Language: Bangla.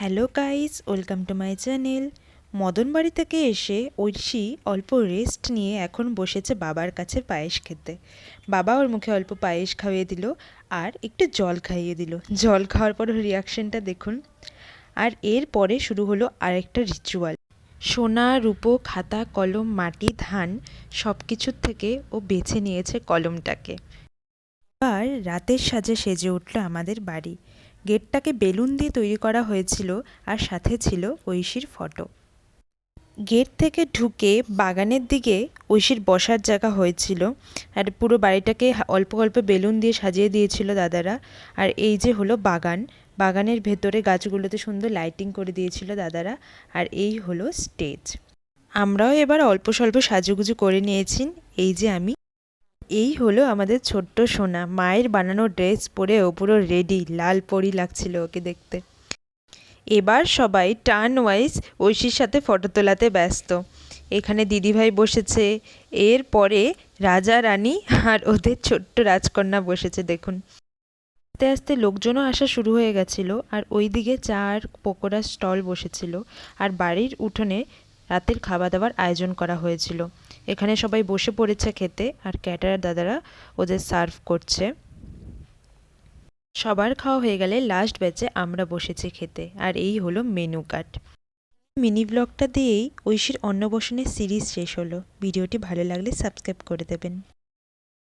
Hello guys, welcome to my channel. Madan বাড়ি থেকে এসে ঐশী অল্প রেস্ট নিয়ে এখন বসেছে বাবার কাছে পায়েস খেতে। বাবা ওর মুখে অল্প পায়েস খাইয়ে দিল আর একটু জল খাইয়ে দিল। জল খাওয়ার পর রিয়াকশনটা দেখুন। আর এরপরে শুরু হলো আরেকটা রিচুয়াল। সোনা রূপো খাতা কলম মাটি ধান সব কিছুর থেকে ও বেছে নিয়েছে কলমটাকে। এবার রাতের সাজে সেজে উঠল আমাদের বাড়ি। গেটটাকে বেলুন দিয়ে তৈরি করা হয়েছিল আর সাথে ছিল ঐশীর ফটো। গেট থেকে ঢুকে বাগানের দিকে ঐশীর বসার জায়গা হয়েছিল আর পুরো বাড়িটাকে অল্প অল্প বেলুন দিয়ে সাজিয়ে দিয়েছিল দাদারা। আর এই যে হলো বাগান, বাগানের ভেতরে গাছগুলোতে সুন্দর লাইটিং করে দিয়েছিল দাদারা। আর এই হলো স্টেজ। আমরাও এবার অল্প স্বল্প সাজুগুজু করে নিয়েছি। এই যে আমি, এই হলো আমাদের ছোট্ট সোনা, মায়ের বানানো ড্রেস পরে ও পুরো রেডি, লাল পরি লাগছিল ওকে দেখতে। এবার সবাই টার্ন ওয়াইজ ঐশীর সাথে ফটো তোলাতে ব্যস্ত। এখানে দিদিভাই বসেছে, এরপরে রাজা রানী আর ওদের ছোট্ট রাজকন্যা বসেছে দেখুন। আস্তে আস্তে লোকজনও আসা শুরু হয়ে গেছিল আর ওইদিকে চা আর পকোড়ার স্টল বসেছিল। আর বাড়ির উঠোনে রাতের খাওয়া দাওয়ার আয়োজন করা হয়েছিল। এখানে সবাই বসে পড়েছে খেতে আর ক্যাটারার দাদারা ওদের সার্ভ করছে। সবার খাওয়া হয়ে গেলে লাস্ট ব্যাচে আমরা বসেছি খেতে। আর এই হলো মেনু কার্ড। মিনি ব্লগটা দিয়েই ঐশীর অন্নপ্রাশনের সিরিজ শেষ হলো। ভিডিওটি ভালো লাগলে সাবস্ক্রাইব করে দেবেন।